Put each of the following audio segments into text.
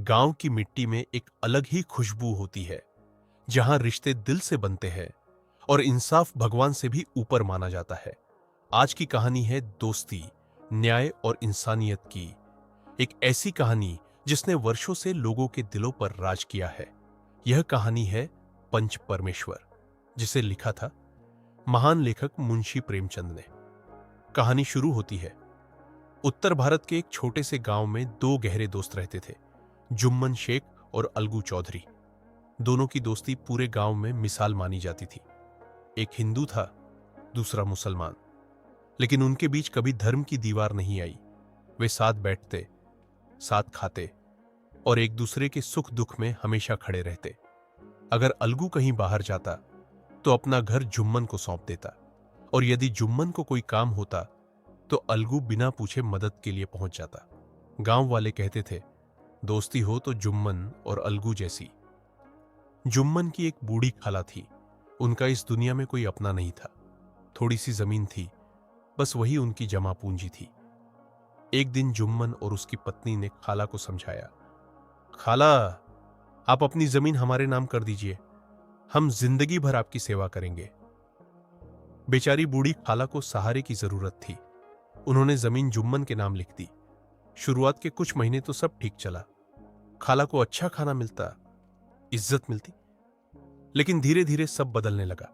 गांव की मिट्टी में एक अलग ही खुशबू होती है, जहां रिश्ते दिल से बनते हैं और इंसाफ भगवान से भी ऊपर माना जाता है। आज की कहानी है दोस्ती, न्याय और इंसानियत की। एक ऐसी कहानी जिसने वर्षों से लोगों के दिलों पर राज किया है। यह कहानी है पंच परमेश्वर, जिसे लिखा था महान लेखक मुंशी प्रेमचंद ने। कहानी शुरू होती है। उत्तर भारत के एक छोटे से गांव में दो गहरे दोस्त रहते थे, जुम्मन शेख और अलगू चौधरी। दोनों की दोस्ती पूरे गांव में मिसाल मानी जाती थी। एक हिंदू था, दूसरा मुसलमान, लेकिन उनके बीच कभी धर्म की दीवार नहीं आई। वे साथ बैठते, साथ खाते और एक दूसरे के सुख दुख में हमेशा खड़े रहते। अगर अलगू कहीं बाहर जाता तो अपना घर जुम्मन को सौंप देता, और यदि जुम्मन को कोई काम होता तो अलगू बिना पूछे मदद के लिए पहुंच जाता। गांव वाले कहते थे, दोस्ती हो तो जुम्मन और अलगू जैसी। जुम्मन की एक बूढ़ी खाला थी। उनका इस दुनिया में कोई अपना नहीं था। थोड़ी सी जमीन थी, बस वही उनकी जमा पूंजी थी। एक दिन जुम्मन और उसकी पत्नी ने खाला को समझाया, खाला, आप अपनी जमीन हमारे नाम कर दीजिए, हम जिंदगी भर आपकी सेवा करेंगे। बेचारी बूढ़ी खाला को सहारे की जरूरत थी। उन्होंने जमीन जुम्मन के नाम लिख दी। शुरुआत के कुछ महीने तो सब ठीक चला। खाला को अच्छा खाना मिलता, इज्जत मिलती, लेकिन धीरे धीरे सब बदलने लगा।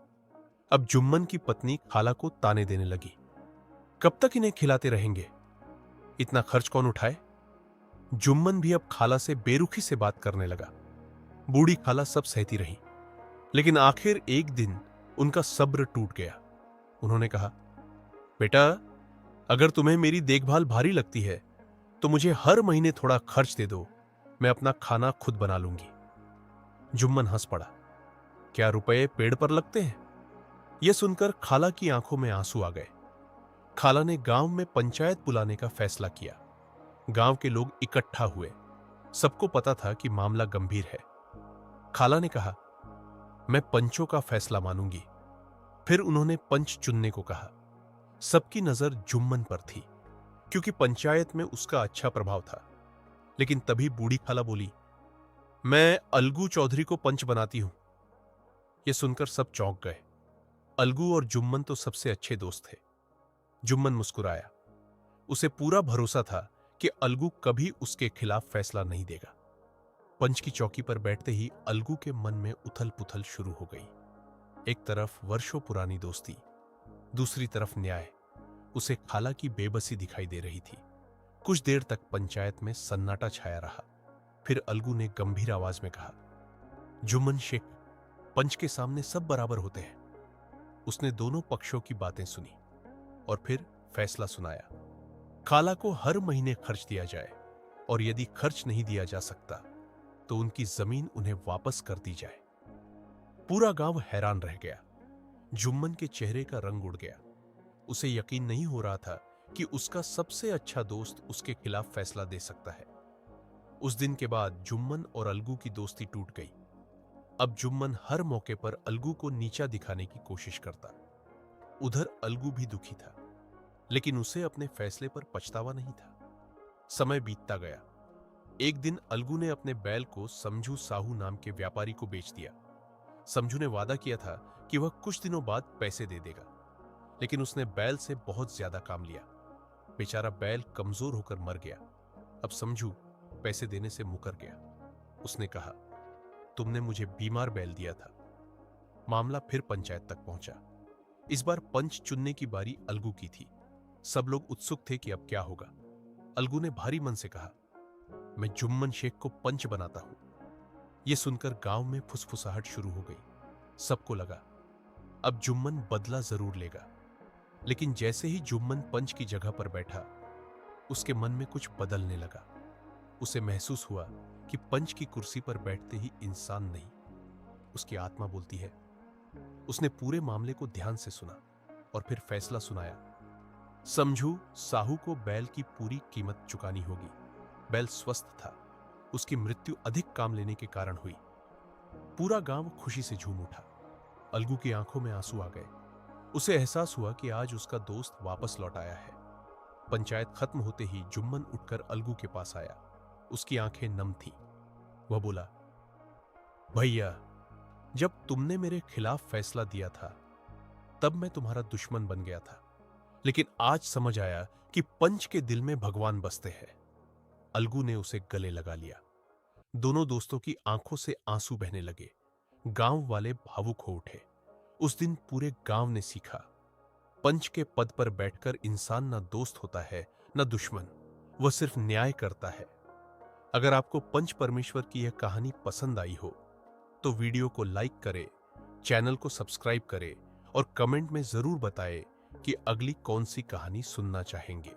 अब जुम्मन की पत्नी खाला को ताने देने लगी, कब तक इन्हें खिलाते रहेंगे, इतना खर्च कौन उठाए। जुम्मन भी अब खाला से बेरुखी से बात करने लगा। बूढ़ी खाला सब सहती रही, लेकिन आखिर एक दिन उनका सब्र टूट गया। उन्होंने कहा, बेटा, अगर तुम्हें मेरी देखभाल भारी लगती है तो मुझे हर महीने थोड़ा खर्च दे दो, मैं अपना खाना खुद बना लूंगी। जुम्मन हंस पड़ा, क्या रुपए पेड़ पर लगते हैं? यह सुनकर खाला की आंखों में आंसू आ गए। खाला ने गांव में पंचायत बुलाने का फैसला किया। गांव के लोग इकट्ठा हुए। सबको पता था कि मामला गंभीर है। खाला ने कहा, मैं पंचों का फैसला मानूंगी। फिर उन्होंने पंच चुनने को कहा। सबकी नजर जुम्मन पर थी, क्योंकि पंचायत में उसका अच्छा प्रभाव था। लेकिन तभी बूढ़ी खाला बोली, मैं अलगू चौधरी को पंच बनाती हूं। यह सुनकर सब चौंक गए। अलगू और जुम्मन तो सबसे अच्छे दोस्त थे। जुम्मन मुस्कुराया। उसे पूरा भरोसा था कि अलगू कभी उसके खिलाफ फैसला नहीं देगा। पंच की चौकी पर बैठते ही अलगू के मन में उथल पुथल शुरू हो गई। एक तरफ वर्षों पुरानी दोस्ती, दूसरी तरफ न्याय। उसे खाला की बेबसी दिखाई दे रही थी। कुछ देर तक पंचायत में सन्नाटा छाया रहा। फिर अलगू ने गंभीर आवाज में कहा, जुम्मन शेख, पंच के सामने सब बराबर होते हैं। उसने दोनों पक्षों की बातें सुनी और फिर फैसला सुनाया। खाला को हर महीने खर्च दिया जाए, और यदि खर्च नहीं दिया जा सकता तो उनकी जमीन उन्हें वापस कर दी जाए। पूरा गांव हैरान रह गया। जुम्मन के चेहरे का रंग उड़ गया। उसे यकीन नहीं हो रहा था कि उसका सबसे अच्छा दोस्त उसके खिलाफ फैसला दे सकता है। उस दिन के बाद जुम्मन और अलगू की दोस्ती टूट गई। अब जुम्मन हर मौके पर अलगू को नीचा दिखाने की कोशिश करता। उधर अलगू भी दुखी था, लेकिन उसे अपने फैसले पर पछतावा नहीं था। समय बीतता गया। एक दिन अलगू ने अपने बैल को समझू साहू नाम के व्यापारी को बेच दिया। समझू ने वादा किया था कि वह कुछ दिनों बाद पैसे दे देगा, लेकिन उसने बैल से बहुत ज्यादा काम लिया। बेचारा बैल कमजोर होकर मर गया। अब समझू पैसे देने से मुकर गया। उसने कहा, तुमने मुझे बीमार बैल दिया था। मामला फिर पंचायत तक पहुंचा। इस बार पंच चुनने की बारी अलगू की थी। सब लोग उत्सुक थे कि अब क्या होगा। अलगू ने भारी मन से कहा, मैं जुम्मन शेख को पंच बनाता हूं। यह सुनकर गांव में फुसफुसाहट शुरू हो गई। सबको लगा, अब जुम्मन बदला जरूर लेगा। लेकिन जैसे ही जुम्मन पंच की जगह पर बैठा, उसके मन में कुछ बदलने लगा। उसे महसूस हुआ कि पंच की कुर्सी पर बैठते ही इंसान नहीं, उसकी आत्मा बोलती है। उसने पूरे मामले को ध्यान से सुना और फिर फैसला सुनाया। समझू साहू को बैल की पूरी कीमत चुकानी होगी। बैल स्वस्थ था, उसकी मृत्यु अधिक काम लेने के कारण हुई। पूरा गांव खुशी से झूम उठा। अलगू की आंखों में आंसू आ गए। उसे एहसास हुआ कि आज उसका दोस्त वापस लौट आया है। पंचायत खत्म होते ही जुम्मन उठकर अलगू के पास आया। उसकी आंखें नम थीं। वह बोला, भैया, जब तुमने मेरे खिलाफ फैसला दिया था तब मैं तुम्हारा दुश्मन बन गया था, लेकिन आज समझ आया कि पंच के दिल में भगवान बसते हैं। अलगू ने उसे गले लगा लिया। दोनों दोस्तों की आंखों से आंसू बहने लगे। गांव वाले भावुक हो उठे। उस दिन पूरे गांव ने सीखा, पंच के पद पर बैठकर इंसान न दोस्त होता है न दुश्मन, वह सिर्फ न्याय करता है। अगर आपको पंच परमेश्वर की यह कहानी पसंद आई हो तो वीडियो को लाइक करें, चैनल को सब्सक्राइब करें और कमेंट में जरूर बताएं कि अगली कौन सी कहानी सुनना चाहेंगे।